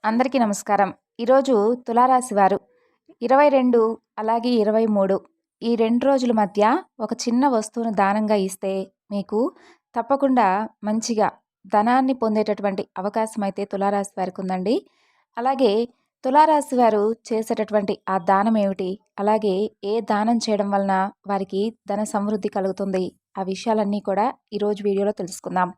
అందరికీ నమస్కారం. ఈరోజు తులారాశి వారు 22 అలాగే 23 ఈ 2 రోజుల మధ్య ఒక చిన్న వస్తువును దానంగా ఇస్తే మీకు తప్పకుండా మంచిగా ధనాన్ని పొందేటటువంటి అవకాశం అయితే తులారాశి వారికి ఉందండి. అలాగే తులారాశి వారు చేసేటటువంటి ఆ దానం ఏమిటి? అలాగే ఏ దానం చేయడం వలన వారికి ధన సమృద్ధి కలుగుతుంది? ఆ విషయాలన్నీ కూడా ఈరోజు వీడియోలో తెలుసుకుందాం.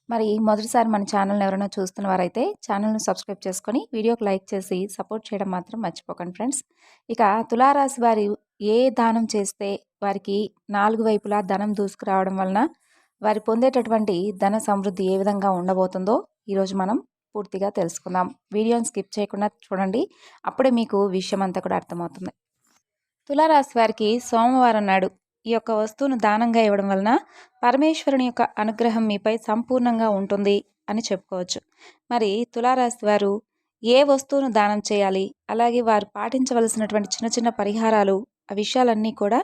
మరి మొదటిసారి మన ఛానల్‌ని ఎవరైనా చూస్తున్న వారైతే ఛానల్‌ని సబ్స్క్రైబ్ చేసుకొని వీడియోకి లైక్ చేసి సపోర్ట్ చేయడం మాత్రం మర్చిపోకండి ఫ్రెండ్స్. ఇక తులారాశి వారు ఏ దానం చేస్తే వారికి 4 వైపులా ధనం దూసుకురావడం వలన వారు పొందేటటువంటి ధన సమృద్ధి ఏ విధంగా ఉండబోతుందో ఈరోజు మనం పూర్తిగా తెలుసుకుందాం. వీడియోని స్కిప్ చేయకుండా చూడండి. అప్పుడే మీకు విషయం అంతా కూడా అర్థమవుతుంది. తులారాశి వారికి సోమవారం నాడు ఈ యొక్క వస్తువును దానంగా ఇవ్వడం వలన పరమేశ్వరుని యొక్క అనుగ్రహం మీపై సంపూర్ణంగా ఉంటుంది అని చెప్పుకోవచ్చు. మరి తులారాశి వారు ఏ వస్తువును దానం చేయాలి, అలాగే వారు పాటించవలసినటువంటి చిన్న చిన్న పరిహారాలు, ఆ విషయాలన్నీ కూడా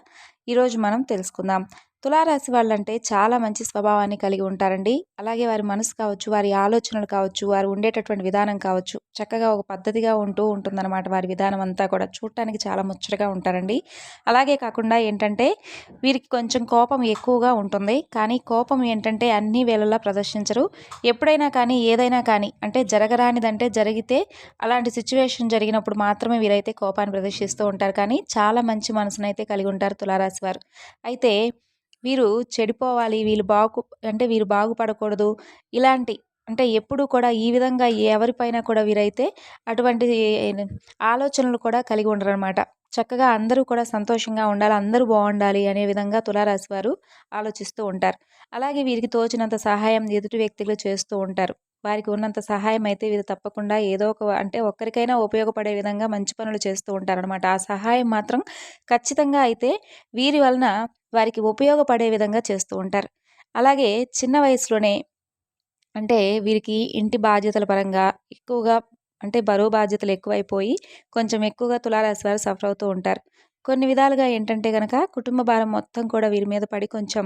ఈరోజు మనం తెలుసుకుందాం. తులారాశి వాళ్ళంటే చాలా మంచి స్వభావాన్ని కలిగి ఉంటారండి. అలాగే వారి మనసు కావచ్చు, వారి ఆలోచనలు కావచ్చు, వారు ఉండేటటువంటి విధానం కావచ్చు, చక్కగా ఒక పద్ధతిగా ఉంటుందన్నమాట. వారి విధానం అంతా కూడా చూడటానికి చాలా ముచ్చటగా ఉంటారండి. అలాగే కాకుండా ఏంటంటే వీరికి కొంచెం కోపం ఎక్కువగా ఉంటుంది. కానీ కోపం ఏంటంటే అన్ని వేళలా ప్రదర్శించరు. ఎప్పుడైనా కానీ ఏదైనా కానీ అంటే జరగరానిదంటే జరిగితే అలాంటి సిచ్యువేషన్ జరిగినప్పుడు మాత్రమే వీరైతే కోపాన్ని ప్రదర్శిస్తూ ఉంటారు. కానీ చాలా మంచి మనసునైతే కలిగి ఉంటారు తులారాశి వారు. అయితే వీరు చెడిపోవాలి, వీరు బాగుపడకూడదు, ఇలాంటి అంటే ఎప్పుడూ కూడా ఈ విధంగా ఎవరిపైన కూడా వీరైతే అటువంటి ఆలోచనలు కూడా కలిగి ఉండరనమాట. చక్కగా అందరూ కూడా సంతోషంగా ఉండాలి, అందరూ బాగుండాలి అనే విధంగా తులారాశి వారు ఆలోచిస్తూ ఉంటారు. అలాగే వీరికి తోచినంత సహాయం ఎదుటి వ్యక్తులు చేస్తూ ఉంటారు. వారికి ఉన్నంత సహాయం అయితే వీరు తప్పకుండా ఏదో ఒక అంటే ఒక్కరికైనా ఉపయోగపడే విధంగా మంచి పనులు చేస్తూ ఉంటారనమాట. ఆ సహాయం మాత్రం ఖచ్చితంగా అయితే వీరి వలన వారికి ఉపయోగపడే విధంగా చేస్తూ ఉంటారు. అలాగే చిన్న వయసులోనే అంటే వీరికి ఇంటి బాధ్యతల పరంగా ఎక్కువగా అంటే బరువు బాధ్యతలు ఎక్కువైపోయి కొంచెం ఎక్కువగా తులారాశి వారు సఫర్ అవుతూ ఉంటారు. కొన్ని విధాలుగా ఏంటంటే గనక కుటుంబ భారం మొత్తం కూడా వీరి మీద పడి కొంచెం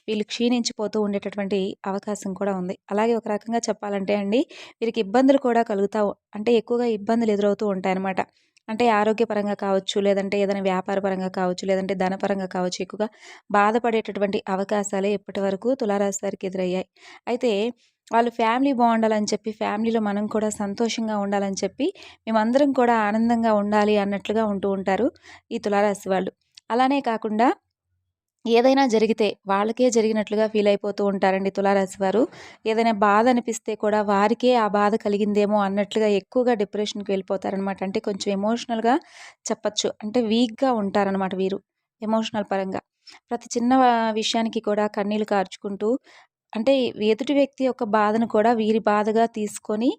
వీళ్ళు క్షీణించిపోతూ ఉండేటటువంటి అవకాశం కూడా ఉంది. అలాగే ఒక రకంగా చెప్పాలంటే అండి వీరికి ఇబ్బందులు కూడా కలుగుతావు అంటే ఎక్కువగా ఇబ్బందులు ఎదురవుతూ ఉంటాయన్నమాట. అంటే ఆరోగ్యపరంగా కావచ్చు, లేదంటే ఏదైనా వ్యాపార పరంగా కావచ్చు, లేదంటే ధనపరంగా కావచ్చు, ఎక్కువగా బాధపడేటటువంటి అవకాశాలే ఇప్పటి వరకు తులారాశి వారికి ఎదురయ్యాయి. అయితే వాళ్ళు ఫ్యామిలీ బాగుండాలని చెప్పి, ఫ్యామిలీలో మనం కూడా సంతోషంగా ఉండాలని చెప్పి, మేమందరం కూడా ఆనందంగా ఉండాలి అన్నట్లుగా ఉంటూ ఉంటారు ఈ తులారాశి వాళ్ళు. అలానే కాకుండా ఏదైనా జరిగితే వాళ్ళకే జరిగినట్లుగా ఫీల్ అయిపోతూ ఉంటారండి తులారాశి వారు. ఏదైనా బాధ అనిపిస్తే కూడా వారికే ఆ బాధ కలిగిందేమో అన్నట్లుగా ఎక్కువగా డిప్రెషన్‌కి వెళ్ళిపోతారనమాట. అంటే కొంచెం ఎమోషనల్‌గా చెప్పచ్చు. అంటే వీక్‌గా ఉంటారనమాట వీరు ఎమోషనల్ పరంగా. ప్రతి చిన్న విషయానికి కూడా కన్నీళ్లు కార్చుకుంటూ అంటే ఎదుటి వ్యక్తి యొక్క బాధను కూడా వీరి బాధగా తీసుకొని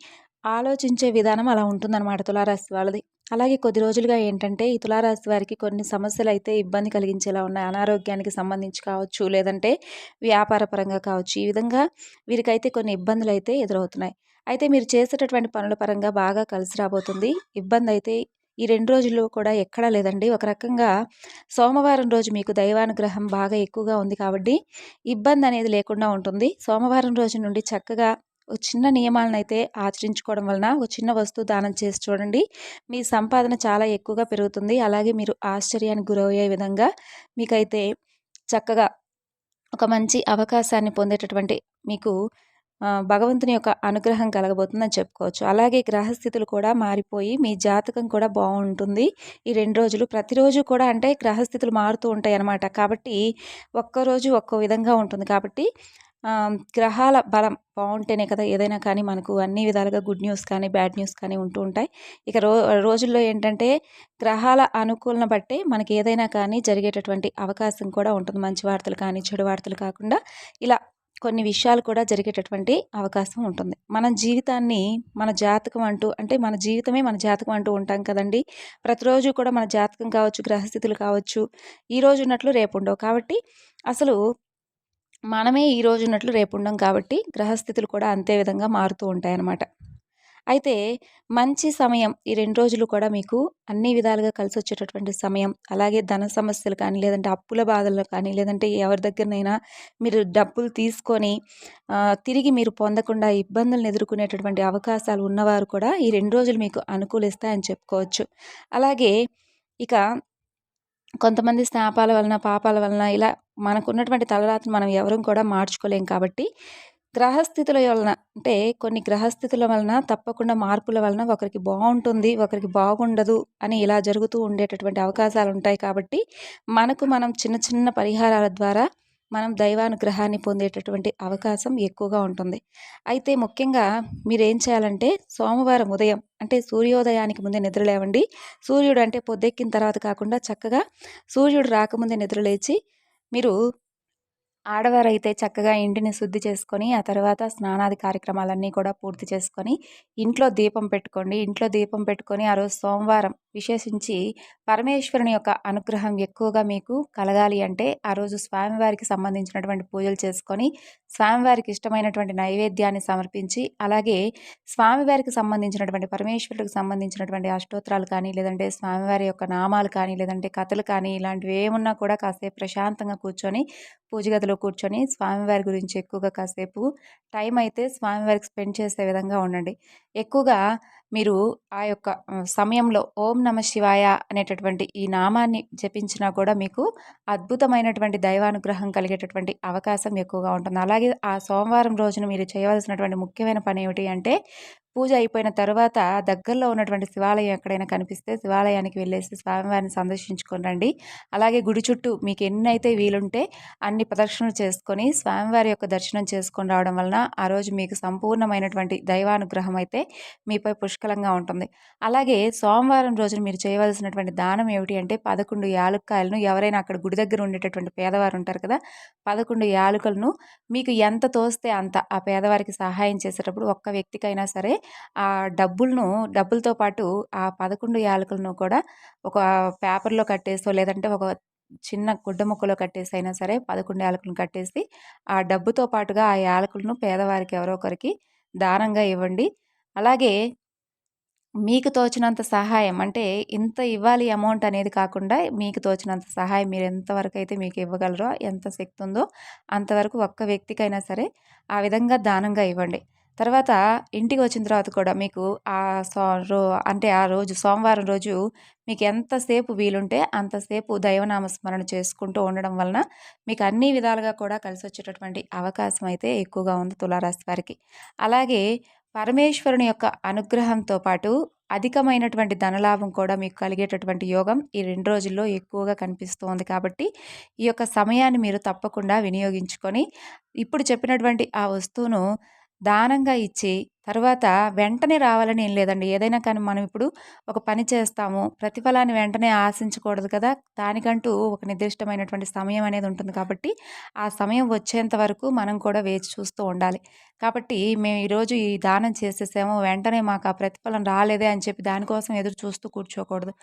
ఆలోచించే విధానం అలా ఉంటుందన్నమాట తులారాశి వాళ్ళది. అలాగే కొద్ది రోజులుగా ఏంటంటే ఈ తులారాశి వారికి కొన్ని సమస్యలైతే ఇబ్బంది కలిగించేలా ఉన్నాయి. అనారోగ్యానికి సంబంధించి కావచ్చు, లేదంటే వ్యాపార పరంగా కావచ్చు. ఈ విధంగా వీరికైతే కొన్ని ఇబ్బందులైతే ఎదురవుతున్నాయి. అయితే మీరు చేసేటటువంటి పనుల పరంగా బాగా కలిసి రాబోతుంది. ఇబ్బందయితే ఈ 2 రోజుల్లో కూడా ఎక్కడా లేదండి. ఒక రకంగా సోమవారం రోజు మీకు దైవానుగ్రహం బాగా ఎక్కువగా ఉంది కాబట్టి ఇబ్బందనేది లేకుండా ఉంటుంది. సోమవారం రోజు నుండి చక్కగా ఓ చిన్న నియమాలనైతే ఆచరించుకోవడం వలన ఒక చిన్న వస్తువు దానం చేసి చూడండి. మీ సంపాదన చాలా ఎక్కువగా పెరుగుతుంది. అలాగే మీరు ఆశ్చర్యానికి గురయ్యే విధంగా మీకైతే చక్కగా ఒక మంచి అవకాశాన్ని పొందేటటువంటి మీకు భగవంతుని యొక్క అనుగ్రహం కలగబోతుందని చెప్పుకోవచ్చు. అలాగే గ్రహస్థితులు కూడా మారిపోయి మీ జాతకం కూడా బాగుంటుంది. ఈ 2 రోజులు ప్రతిరోజు కూడా అంటే గ్రహస్థితులు మారుతూ ఉంటాయన్నమాట. కాబట్టి ఒక్కరోజు ఒక్కో విధంగా ఉంటుంది కాబట్టి గ్రహాల బలం బాగుంటేనే కదా ఏదైనా కానీ మనకు అన్ని విధాలుగా గుడ్ న్యూస్ కానీ, బ్యాడ్ న్యూస్ కానీ ఉంటూ ఉంటాయి. ఇక రోజుల్లో ఏంటంటే గ్రహాల అనుకూలన బట్టే మనకి ఏదైనా కానీ జరిగేటటువంటి అవకాశం కూడా ఉంటుంది. మంచి వార్తలు కానీ, చెడు వార్తలు కాకుండా ఇలా కొన్ని విషయాలు కూడా జరిగేటటువంటి అవకాశం ఉంటుంది. మన జీవితాన్ని మన జాతకం అంటూ అంటే మన జీవితమే మన జాతకం అంటూ ఉంటాం కదండీ! ప్రతిరోజు కూడా మన జాతకం కావచ్చు, గ్రహస్థితులు కావచ్చు, ఈరోజు ఉన్నట్లు రేపు ఉండవు. కాబట్టి అసలు మనమే ఈరోజు ఉన్నట్లు రేపు ఉండం కాబట్టి గ్రహస్థితులు కూడా అంతే విధంగా మారుతూ ఉంటాయన్నమాట. అయితే మంచి సమయం ఈ 2 రోజులు కూడా మీకు అన్ని విధాలుగా కలిసొచ్చేటటువంటి సమయం. అలాగే ధన సమస్యలు కానీ, లేదంటే అప్పుల బాధలు కానీ, లేదంటే ఎవరి దగ్గరనైనా మీరు డబ్బులు తీసుకొని తిరిగి మీరు పొందకుండా ఇబ్బందులను ఎదుర్కొనేటటువంటి అవకాశాలు ఉన్నవారు కూడా ఈ 2 రోజులు మీకు అనుకూలిస్తాయని చెప్పుకోవచ్చు. అలాగే ఇక కొంతమంది శాపాల వలన, పాపాల వలన ఇలా మనకున్నటువంటి తలరాతను మనం ఎవరం కూడా మార్చుకోలేం కాబట్టి, గ్రహస్థితుల వలన అంటే కొన్ని గ్రహస్థితుల వలన తప్పకుండా మార్పుల వలన ఒకరికి బావుంటుంది, ఒకరికి బాగుండదు అని ఇలా జరుగుతూ ఉండేటటువంటి అవకాశాలుంటాయి కాబట్టి, మనకు మనం చిన్న చిన్న పరిహారాల ద్వారా మనం దైవానుగ్రహాన్ని పొందేటటువంటి అవకాశం ఎక్కువగా ఉంటుంది. అయితే ముఖ్యంగా మీరేం చేయాలంటే సోమవారం ఉదయం అంటే సూర్యోదయానికి ముందే నిద్రలేవండి. సూర్యుడు అంటే పొద్దెక్కిన తర్వాత కాకుండా చక్కగా సూర్యుడు రాకముందే నిద్రలేచి మీరు ఆడవారైతే చక్కగా ఇంటిని శుద్ధి చేసుకొని, ఆ తర్వాత స్నానాది కార్యక్రమాలన్నీ కూడా పూర్తి చేసుకొని, ఇంట్లో దీపం పెట్టుకోండి. ఇంట్లో దీపం పెట్టుకొని, ఆ రోజు సోమవారం విశేషించి పరమేశ్వరుని యొక్క అనుగ్రహం ఎక్కువగా మీకు కలగాలి అంటే, ఆ రోజు స్వామివారికి సంబంధించినటువంటి పూజలు చేసుకొని, స్వామివారికి ఇష్టమైనటువంటి నైవేద్యాన్ని సమర్పించి, అలాగే స్వామివారికి సంబంధించినటువంటి పరమేశ్వరుడికి సంబంధించినటువంటి అష్టోత్తరాలు కానీ, లేదంటే స్వామివారి యొక్క నామాలు కానీ, లేదంటే కథలు కానీ, ఇలాంటివి ఏమున్నా కూడా కాసేపు ప్రశాంతంగా కూర్చొని పూజ గదిలో కూర్చొని స్వామివారి గురించి ఎక్కువగా కాసేపు టైం అయితే స్వామివారికి స్పెండ్ చేసే విధంగా ఉండండి. ఎక్కువగా మీరు ఆ యొక్క సమయంలో ఓం నమ శివాయ అనేటటువంటి ఈ నామాన్ని జపించినా కూడా మీకు అద్భుతమైనటువంటి దైవానుగ్రహం కలిగేటటువంటి అవకాశం ఎక్కువగా ఉంటుంది. అలాగే ఆ సోమవారం రోజున మీరు చేయవలసినటువంటి ముఖ్యమైన పని ఏమిటి అంటే పూజ అయిపోయిన తరువాత దగ్గరలో ఉన్నటువంటి శివాలయం ఎక్కడైనా కనిపిస్తే శివాలయానికి వెళ్ళేసి స్వామివారిని సందర్శించుకొని రండి. అలాగే గుడి చుట్టూ మీకు ఎన్నైతే వీలుంటే అన్ని ప్రదక్షిణలు చేసుకొని స్వామివారి యొక్క దర్శనం చేసుకొని రావడం వలన ఆ రోజు మీకు సంపూర్ణమైనటువంటి దైవానుగ్రహం అయితే మీపై పుష్కలంగా ఉంటుంది. అలాగే సోమవారం రోజున మీరు చేయవలసినటువంటి దానం ఏమిటి అంటే 11 యాలుక్కాయలను ఎవరైనా అక్కడ గుడి దగ్గర ఉండేటటువంటి పేదవారు ఉంటారు కదా! 11 యాలుకలను మీకు ఎంత తోస్తే అంత ఆ పేదవారికి సహాయం చేసేటప్పుడు ఒక్క వ్యక్తికైనా సరే ఆ డబ్బులతో పాటు ఆ 11 యాలకులను కూడా ఒక పేపర్‌లో కట్టేసో, లేదంటే ఒక చిన్న గుడ్డ ముక్కలో కట్టేసైనా సరే 11 యాలకులను కట్టేసి, ఆ డబ్బుతో పాటుగా ఆ యాలకులను పేదవారికి ఎవరో ఒకరికి దానంగా ఇవ్వండి. అలాగే మీకు తోచినంత సహాయం అంటే ఇంత ఇవ్వాలి అమౌంట్ అనేది కాకుండా మీకు తోచినంత సహాయం మీరు ఎంతవరకైతే మీకు ఇవ్వగలరో, ఎంత శక్తి ఉందో అంతవరకు ఒక్క వ్యక్తికైనా సరే ఆ విధంగా దానంగా ఇవ్వండి. తర్వాత ఇంటికి వచ్చిన తర్వాత కూడా మీకు ఆహ్, సో రో అంటే ఆ రోజు సోమవారం రోజు మీకు ఎంతసేపు వీలుంటే అంతసేపు దైవనామ స్మరణ చేసుకుంటూ ఉండడం వలన మీకు అన్ని విధాలుగా కూడా కలిసొచ్చేటటువంటి అవకాశం అయితే ఎక్కువగా ఉంది తులారాశి వారికి. అలాగే పరమేశ్వరుని యొక్క అనుగ్రహంతో పాటు అధికమైనటువంటి ధనలాభం కూడా మీకు కలిగేటటువంటి యోగం ఈ 2 రోజుల్లో ఎక్కువగా కనిపిస్తోంది కాబట్టి, ఈ యొక్క సమయాన్ని మీరు తప్పకుండా వినియోగించుకొని, ఇప్పుడు చెప్పినటువంటి ఆ వస్తువును దానంగా ఇచ్చి, తర్వాత వెంటనే రావాలని ఏం లేదండి. ఏదైనా కానీ మనం ఇప్పుడు ఒక పని చేస్తాము. ప్రతిఫలాన్ని వెంటనే ఆశించకూడదు కదా! దానికంటూ ఒక నిర్దిష్టమైనటువంటి సమయం అనేది ఉంటుంది కాబట్టి, ఆ సమయం వచ్చేంత వరకు మనం కూడా వేచి చూస్తూ ఉండాలి. కాబట్టి మేము ఈరోజు ఈ దానం చేసేసాము. వెంటనే మాకు ఆ ప్రతిఫలం రాలేదే అని చెప్పి దానికోసం ఎదురు చూస్తూ కూర్చోకూడదు.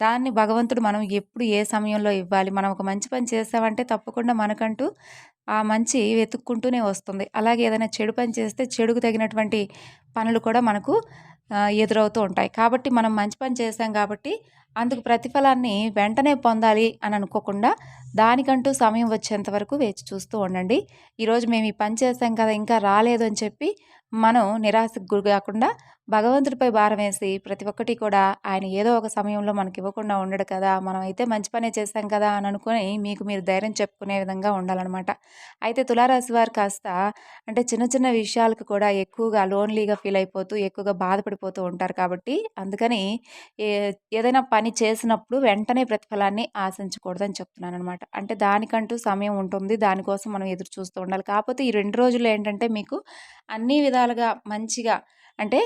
దాన్ని భగవంతుడు మనం ఎప్పుడు ఏ సమయంలో ఇవ్వాలి. మనం ఒక మంచి పని చేసామంటే తప్పకుండా మనకంటూ ఆ మంచి వెతుక్కుంటూనే వస్తుంది. అలాగే ఏదైనా చెడు పని చేస్తే చెడుకు తగినటువంటి పనులు కూడా మనకు ఎదురవుతూ ఉంటాయి. కాబట్టి మనం మంచి పని చేశాం కాబట్టి అందుకు ప్రతిఫలాన్ని వెంటనే పొందాలి అని అనుకోకుండా దానికంటూ సమయం వచ్చేంత వరకు వేచి చూస్తూ ఉండండి. ఈరోజు మేము ఈ పని చేశాం కదా! ఇంకా రాలేదు అని చెప్పి మనం నిరాశకు గురి కాకుండా భగవంతుడిపై భారం వేసి ప్రతి ఒక్కటి కూడా ఆయన ఏదో ఒక సమయంలో మనకి ఇవ్వకుండా ఉండడు కదా! మనమైతే మంచి పనే చేశాం కదా! అని అనుకుని మీకు మీరు ధైర్యం చెప్పుకునే విధంగా ఉండాలనమాట. అయితే తులారాశి వారు కాస్త అంటే చిన్న చిన్న విషయాలకు కూడా ఎక్కువగా లోన్లీగా ఫీల్ అయిపోతూ ఎక్కువగా బాధపడిపోతూ ఉంటారు కాబట్టి అందుకని ఏ ఏదైనా పని చేసినప్పుడు వెంటనే ప్రతిఫలాన్ని ఆశించకూడదని చెప్తున్నాననమాట. అంటే దానికంటూ సమయం ఉంటుంది. దానికోసం మనం ఎదురు చూస్తూ ఉండాలి. కాకపోతే ఈ 2 రోజులు ఏంటంటే మీకు అన్ని విధాలుగా మంచిగా అంటే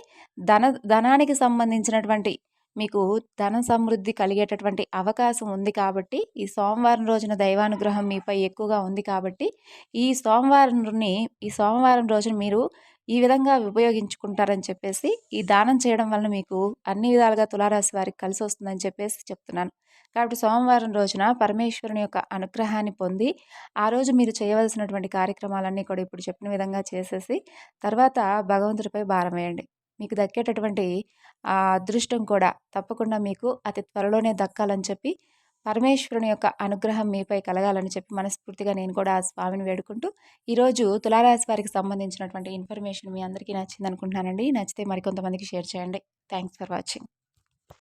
ధనానికి సంబంధించినటువంటి మీకు ధన సమృద్ధి కలిగేటటువంటి అవకాశం ఉంది కాబట్టి, ఈ సోమవారం రోజున దైవానుగ్రహం మీపై ఎక్కువగా ఉంది కాబట్టి, ఈ సోమవారం రోజున మీరు ఈ విధంగా ఉపయోగించుకుంటారని చెప్పేసి, ఈ దానం చేయడం వలన మీకు అన్ని విధాలుగా తులారాశి వారికి కలిసొస్తుందని చెప్పేసి చెప్తున్నాను. కాబట్టి సోమవారం రోజున పరమేశ్వరుని యొక్క అనుగ్రహాన్ని పొంది, ఆ రోజు మీరు చేయవలసినటువంటి కార్యక్రమాలన్నీ కూడా ఇప్పుడు చెప్పిన విధంగా చేసేసి, తర్వాత భగవంతుడిపై భారం వేయండి. మీకు దక్కేటటువంటి ఆ అదృష్టం కూడా తప్పకుండా మీకు అతి త్వరలోనే దక్కాలని చెప్పి పరమేశ్వరుని యొక్క అనుగ్రహం మీపై కలగాలని చెప్పి మనస్ఫూర్తిగా నేను కూడా ఆ స్వామిని వేడుకుంటూ ఈరోజు తులారాశి వారికి సంబంధించినటువంటి ఇన్ఫర్మేషన్ మీ అందరికీ నచ్చింది అనుకుంటున్నానండి. నచ్చితే మరికొంతమందికి షేర్ చేయండి. Thanks for watching.